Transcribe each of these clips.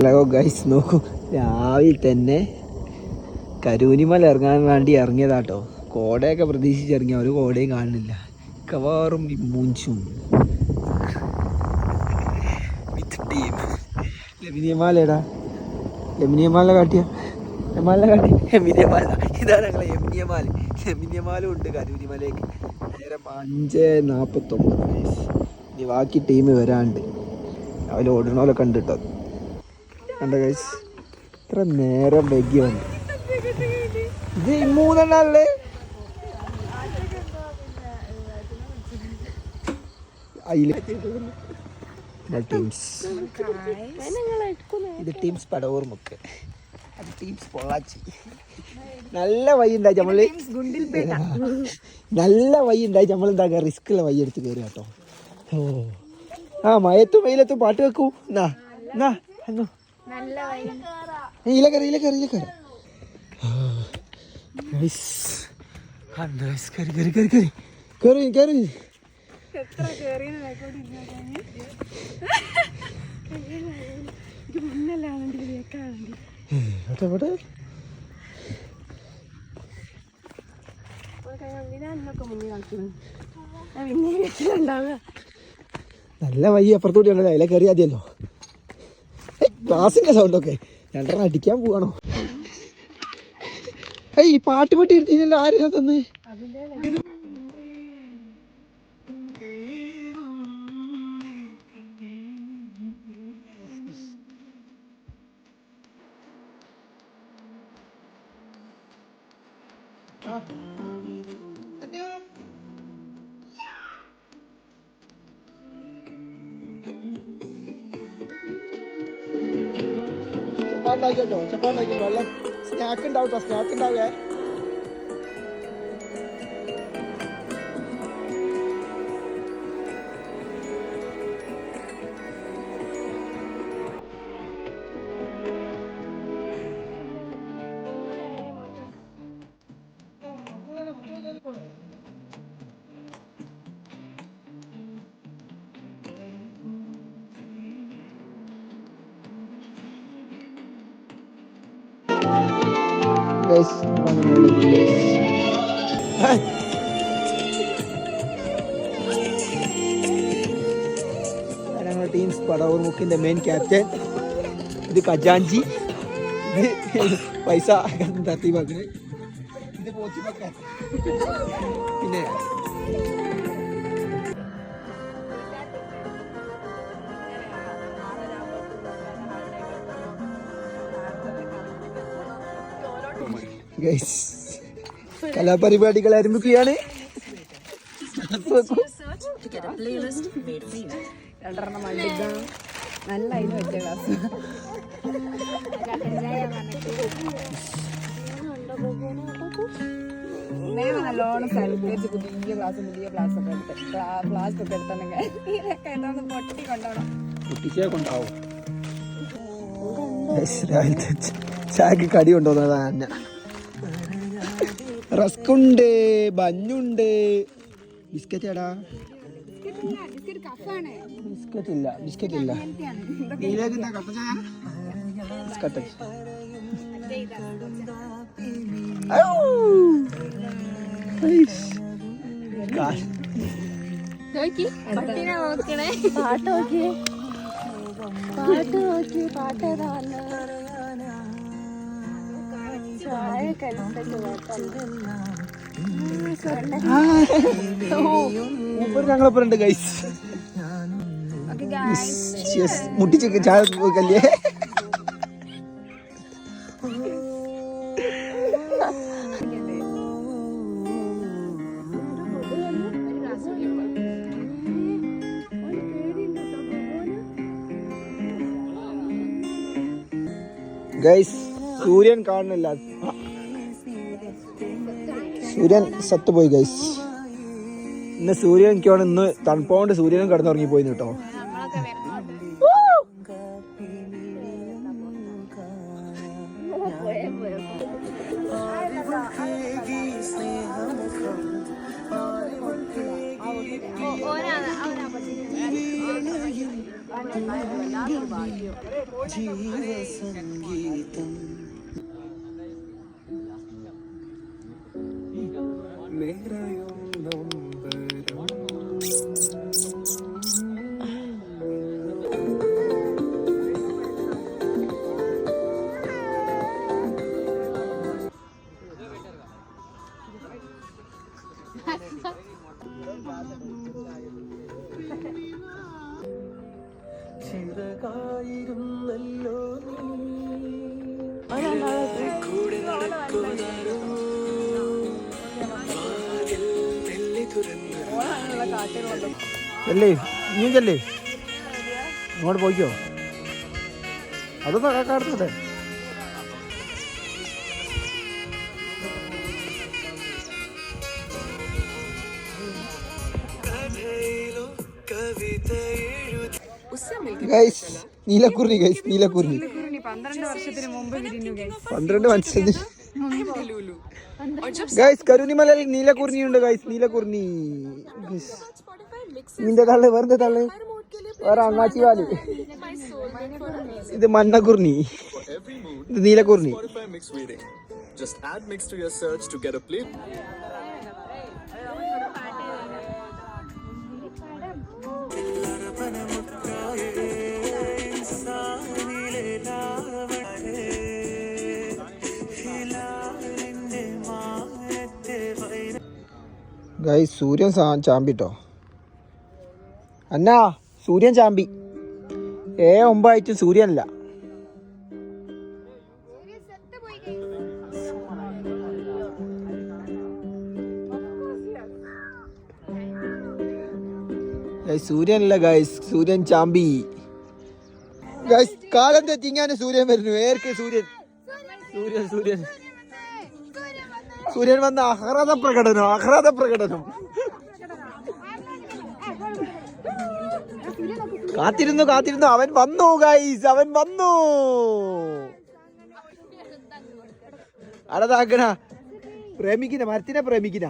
Hello guys, നോക്കൂ, രാവിലെ തന്നെ കരൂനിമല ഇറങ്ങാൻ വേണ്ടി ഇറങ്ങിയതാട്ടോ. കോടയൊക്കെ പ്രതീക്ഷിച്ചിറങ്ങിയ ഒരു കോടയും കാണുന്നില്ല. മിക്കവാറും മൂഞ്ചും. ലെമിനിയമാലടാ, ലെമിനിയമാല കാട്ടിയ ലെമിനിയമാല ഇതാണ് ഞങ്ങളെ ലെമിനിയമാലും ഉണ്ട് കരൂനിമലയ്ക്ക്. നേരം 5:49 ഗൈസ്. ഇനി ബാക്കി ടീം വരാണ്ട്. രാവിലെ ഓടണോലൊക്കെ ഉണ്ട് കേട്ടോ. കണ്ട ഗൈസ്, ഇത്ര നേരം വൈകി വന്നു. ഇത് 3 ഇത് ടീംസ് പടവൂർമുക്ക്, അത് ടീംസ് പൊള്ളാച്ചി. നല്ല വഴി ഉണ്ടായി നമ്മള്, നല്ല വഴി ഉണ്ടായി നമ്മൾ എന്താക്കുക, റിസ്ക്കുള്ള വഴി എടുത്ത് കയറി കേട്ടോ. ഓ ആ, മയത്തും വെയിലത്തും പാട്ട് വെക്കൂ. എന്നാ നല്ല വയ്യ അപ്പുറത്തോട്ട് ഉണ്ടല്ലോ, അതിലെ കയറി മതിയല്ലോ. ക്ലാസിന്റെ സൗണ്ടൊക്കെ 2 അടിക്കാൻ പോവാണോ? ഈ പാട്ട് പെട്ടി എടുത്തില്ല, ആരാ തന്നെ? ചപ്പാണ്ടാക്കി വെള്ളം സ്നാക്ക് ഉണ്ടാവും, സ്നാക്ക് ഉണ്ടാവേ. ഞങ്ങളുടെ ടീംസ് പടവൂർമുക്കിന്റെ മെയിൻ ക്യാപ്റ്റൻ. ഇത് ഖജാൻജി, ഇത് പൈസ തർത്തീബാക്കണേ, ഇത് പോച്ചിമക്കാൻ. പിന്നെ കലാപരിപാടികൾ ആരംഭിക്കുകയാണ്. നല്ല അതിന് പറ്റിയ ക്ലാസ്. നല്ലോണം സൽക്കരിച്ച് പുതിയ ക്ലാസ് ഒക്കെ എടുത്ത് ക്ലാസ് ഒക്കെ എടുത്തുണ്ടെങ്കിൽ ഇതൊക്കെ എന്താണെന്ന് പൊട്ടി കൊണ്ടോണം, പൊട്ടിച്ചേ കൊണ്ടാവും. ചായക്ക് കടി കൊണ്ടുവന്നതാണ്. റസ്കുണ്ട്, ബന്നുണ്ട്, ബിസ്ക്കറ്റ് എടാ, ബിസ്ക്കറ്റ് ഇല്ല, ബിസ്ക്കറ്റ് ഇല്ല. ബിസ്ക്കറ്റ് പാട്ടേതാ ഞങ്ങളൊപ്പുണ്ട് ഗൈസ്. മുട്ടിച്ച് ചായ കല്ലേ. ഗൈസ്, സൂര്യൻ കാണുന്നില്ല, സൂര്യൻ സത്തുപോയി ഗൈസ്. ഇന്ന് സൂര്യൻ എനിക്കാണ്, ഇന്ന് തണുപ്പോണ്ട് സൂര്യനും കിടന്നുറങ്ങിപ്പോയി കേട്ടോ. ജീവസംഗീതം നിറയും നൊമ്പരം. ചിറകായിരുന്നല്ലോ കൂടെ നടക്കുവതാരോ ചെല്ലേ നീ ചെല്ലേ അങ്ങോട്ട് പോയിക്കോ അതൊന്നും കാക്കാടുത്തൂടെ നീലക്കുറിഞ്ഞി ഗൈസ് നീലക്കുറിഞ്ഞി 12 വർഷത്തിന് മുമ്പ് വിരിഞ്ഞു 12 മനസ്സിലായി ഗൈസ് കരുണിമലയിൽ നീലക്കുറിഞ്ഞിയുണ്ട് ഗൈസ് നീലക്കുറിഞ്ഞി നിന്റെ തള്ളു വേറെ തള്ളു വേറെ അങ്ങാച്ചി വാല് ഇത് മണ്ണക്കുറിഞ്ഞി ഇത് നീലക്കുറിഞ്ഞി Just add mix to your search to get a play. Guys സൂര്യൻ ചാമ്പിട്ടോ അന്നാ സൂര്യൻ ചാമ്പി 9 സൂര്യനല്ല സൂര്യനല്ല ഗൈസ് സൂര്യൻ ചാമ്പി ഗൈസ് കാലം തെറ്റിങ്ങാന് സൂര്യൻ വരുന്നു ഏർക്ക് സൂര്യൻ സൂര്യൻ സൂര്യൻ സൂര്യൻ വന്ന ആഹ്ലാദ പ്രകടനം കാത്തിരുന്നു അവൻ വന്നു ഗൈസ് അവൻ വന്നു അടതാക്കണ പ്രേമിക്കുന്ന മരത്തിനെ പ്രേമിക്കുന്ന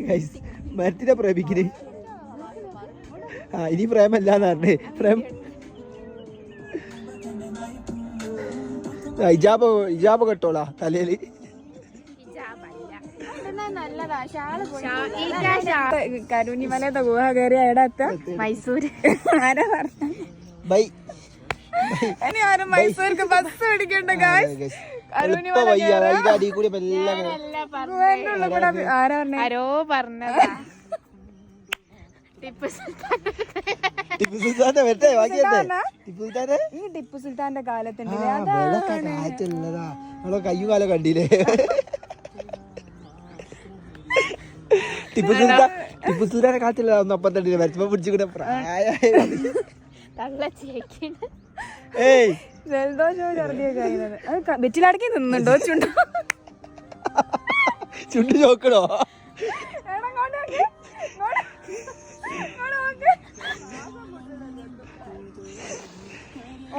ഗൈസ് മരത്തിനെ പ്രേമിക്കുന്ന ഇനി പ്രേമല്ലാന്ന് പറഞ്ഞേ പ്രേം ഇജാബ് കെട്ടോളാ തലയില് കരുണിമലത്തെ ഗുഹ കയറി എടത്ത് മൈസൂര് ആരാ പറഞ്ഞ ബൈ ഇനി ആരും മൈസൂർക്ക് ബസ് പിടിക്കണ്ട ആരോ പറഞ്ഞതാ ഈ ടിപ്പു സുൽത്താന്റെ കാലത്തുണ്ട് കയ്യും കാലം കണ്ടില്ലേ ടിപ്പു സുൽത്താനെ കാത്തില്ല ഒന്നും അപ്പം തന്നെ മരച്ചപ്പോ പിടിച്ചിട്ട് ജലദോഷവും ഛർദിയൊക്കെ കഴിയുന്നത് വെറ്റിലടക്കി നിന്നുണ്ടോ ചുണ്ട് ചോക്കണോ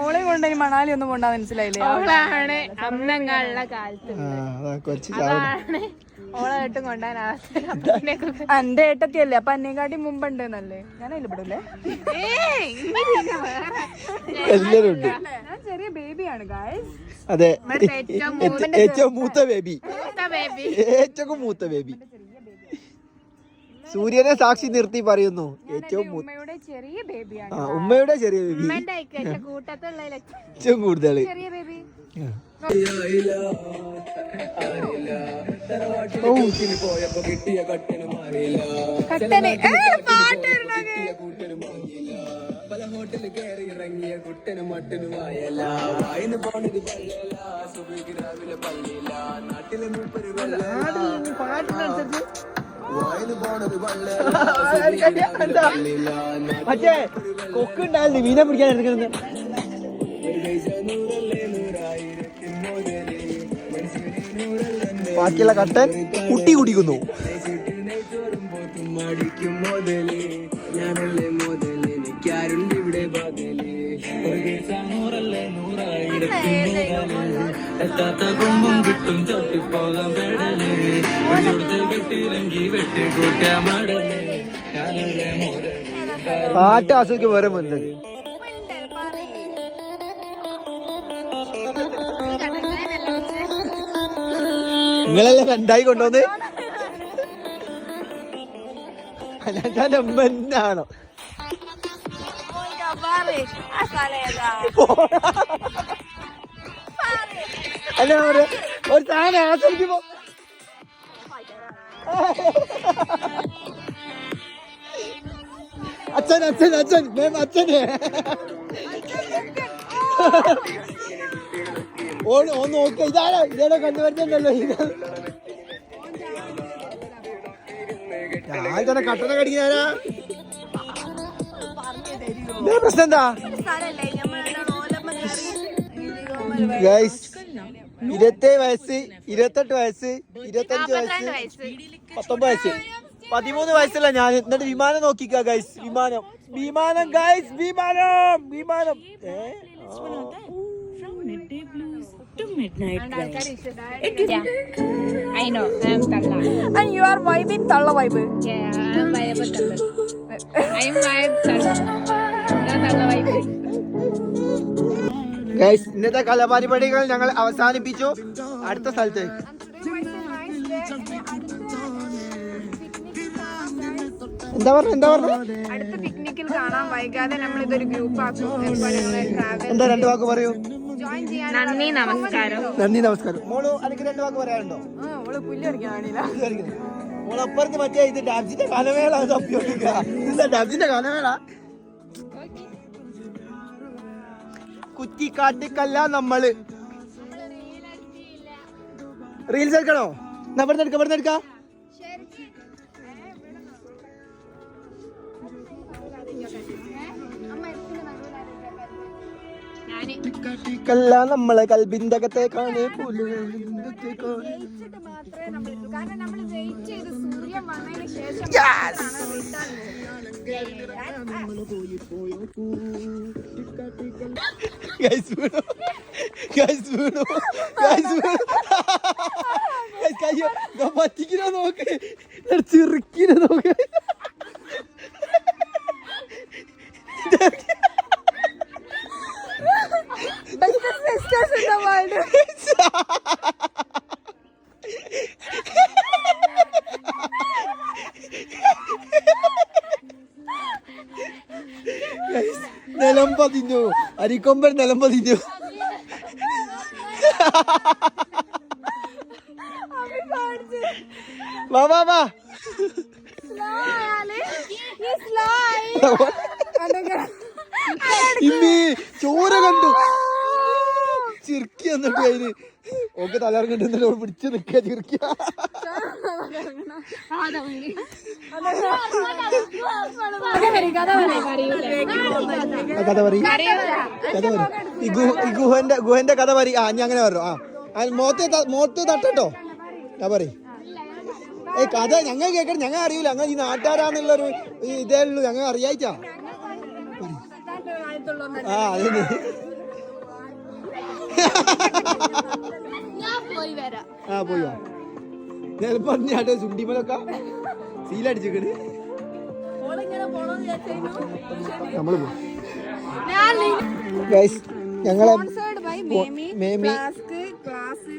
ഓളെ കൊണ്ട് മണാലി ഒന്നും കൊണ്ടാ മനസ്സിലായില്ലേ ഓളാണ് അന്നങ്ങളുള്ള കാലത്ത് ഓളെ ഏട്ടും കൊണ്ടാൻ എന്റെ ഏട്ടത്തിയല്ലേ അപ്പൊ അന്നേക്കാട്ടി മുമ്പുണ്ട് എന്നല്ലേ ഞാൻ അതിൽ പെടൂലേ ഞാൻ ചെറിയ ബേബിയാണ് ഗായ്സ് അതെ ഏറ്റവും മൂത്ത ബേബി സൂര്യനെ സാക്ഷി നിർത്തി പറയുന്നു ഏറ്റവും ഉമ്മയുടെ ചെറിയ ബേബിയാണ് ഉമ്മയുടെ ചെറിയ ബേബി കൂട്ടത്തുള്ള ഏറ്റവും കൂടുതൽ ചെറിയ ബേബി കട്ടന് പല ഹോട്ടലിൽ കയറി ഇറങ്ങിയ കുട്ടനും മട്ടനും ആയല്ല വായിന്ന് പോണത് പള്ളിയല്ല സുബിക്ക് രാവിലെ പള്ളിയില്ല നാട്ടിലെ മൂപ്പര് വായിന്ന് പോണത് പള്ളിയല്ല മറ്റേ കൊക്കുണ്ടായിരുന്നു മീനെ പിടിക്കാൻ എടുക്കുന്നത് ബാക്കിയുള്ള കട്ടൻ കുട്ടി കുടിക്കുന്നു മടിക്കും മുതലേ ഞാനല്ലേ മുതലേ എനിക്കാരുണ്ട് ഇവിടെ ബദലേ നൂറല്ലേ എത്താത്ത കൊമ്പും കിട്ടും ചൊട്ടിപ്പോകാൻ പെടലേ കെട്ടിയിലെങ്കി വെട്ടിക്കൂട്ടാ മടലേ ഞാനല്ലേ പാട്ട് ആസ്വദിക്ക് വേറെ മുന്നത് നിങ്ങളെല്ലാം രണ്ടായി കൊണ്ടുവന്ന് അല്ലാതെ അമ്മന്നാണോ അല്ല ഒരു സാധനം ആസ്വദിക്കുമ്പോ അച്ഛൻ അച്ഛൻ അച്ഛൻ അച്ഛന് ഒന്ന് നോക്ക ഇതാണോ ഇതേടെ കണ്ടുവരുന്നുണ്ടല്ലോ ഇത് ഞാൻ തന്നെ കട്ടണ കടിക്കാനാ പ്രശ്നം എന്താ ഗൈസ് 27 വയസ്സ് 28 വയസ്സ് 25 വയസ്സ് 19 വയസ്സ് 13 വയസ്സല്ല ഞാൻ. എന്നിട്ട് വിമാനം നോക്കിക്ക ഗൈസ്. വിമാനം ഗൈസ്. വിമാനം I know, I'm Talla. And you are vibing Talla vibe. Yeah, I'm vibe Talla. I'm vibe Talla. Talla vibe. Guys ഇന്നത്തെ കലാപരിപാടികൾ ഞങ്ങൾ അവസാനിപ്പിച്ചു. അടുത്ത സ്ഥലത്ത് എന്താ പറഞ്ഞു അടുത്ത പിക്നിക്കിൽ കാണാൻ വൈകാതെ നമ്മൾ ഇതൊരു ഗ്രൂപ്പ് ആക്കും. എന്താ 2 വാക്ക് പറയൂ. നന്ദി നമസ്കാരം. മോള് എനിക്ക് 2 വാക്ക് പറയാനുണ്ടോ? അവള് പുല്ലടിക്കാണില്ല. മോളപ്പുറത്ത് മറ്റേ ഇത് ഡാൻസിന്റെ ഗാനമേള ഡാൻസിന്റെ ഗാനമേള കുറ്റിക്കാട്ടിക്കല്ല നമ്മള് റീൽസ് എടുക്കണോ? ഇവിടെ എടുക്കാം. കല്ല നമ്മളെ കൽബിന്റെ അകത്തേക്കാണ് പറ്റിക്കിനോ നോക്ക് ചെറുക്കിനോ നോക്ക് Sisters in the world. നിലം പതിഞ്ഞു. അരിക്കൊമ്പൻ നിലം പതിഞ്ഞു. വാ ഇമ്മി ചോര കണ്ടു ചിർക്കി എന്നിട്ട് അതിന് ഓക്കെ തലയിറങ്ങിട്ട് പിടിച്ച് നിൽക്കുക ചിർക്കിയ കഥ പറ ഈ ഗുഹന്റെ കഥ പറ. ഞാൻ അങ്ങനെ പറഞ്ഞു. മോത്ത് തട്ടോ ഞാൻ പറ. കഥ ഞങ്ങൾ കേൾക്കണം. ഞങ്ങൾ അറിയില്ല. ഞങ്ങൾ ഈ നാട്ടുകാരാന്നുള്ളൊരു ഇതേ ഉള്ളൂ. ഞങ്ങൾ അറിയായിട്ടാ. അതന്നെ പോയോ ഞാൻ പറഞ്ഞാട്ടെ ചുണ്ടിമലൊക്കെ സീലടിച്ചേക്കണ്. നമ്മള് പോയി ഞങ്ങളെ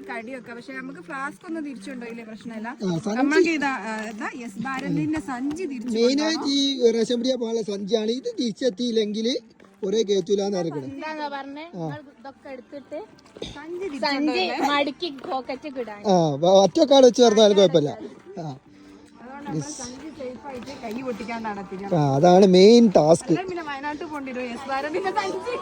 കടിയൊക്കെ. പക്ഷെ നമുക്ക് ഫ്ലാസ്ക് ഒന്നും തിരിച്ചുണ്ടോയില്ലേ? പ്രശ്നമില്ല. നമ്മൾക്ക് ഭാരതിന്റെ സഞ്ചി തിരിച്ചു. മെയിനായിട്ട് ഈ റേഷൻ പിടിയാ പോകാനുള്ള സഞ്ചിയാണ്. ഇത് തിരിച്ചെത്തിയില്ലെങ്കിൽ ഒരേ കേറ്റൂലെന്ന് അറിയിക്കണം. ഒറ്റക്കാട് വെച്ച് ചേർന്നാലും കുഴപ്പമില്ല. അതാണ് മെയിൻ ടാസ്ക്. പിന്നെ വയനാട്ടിൽ പോണ്ടിരോ? യെസ് ഭാരതിന്റെ സഞ്ചി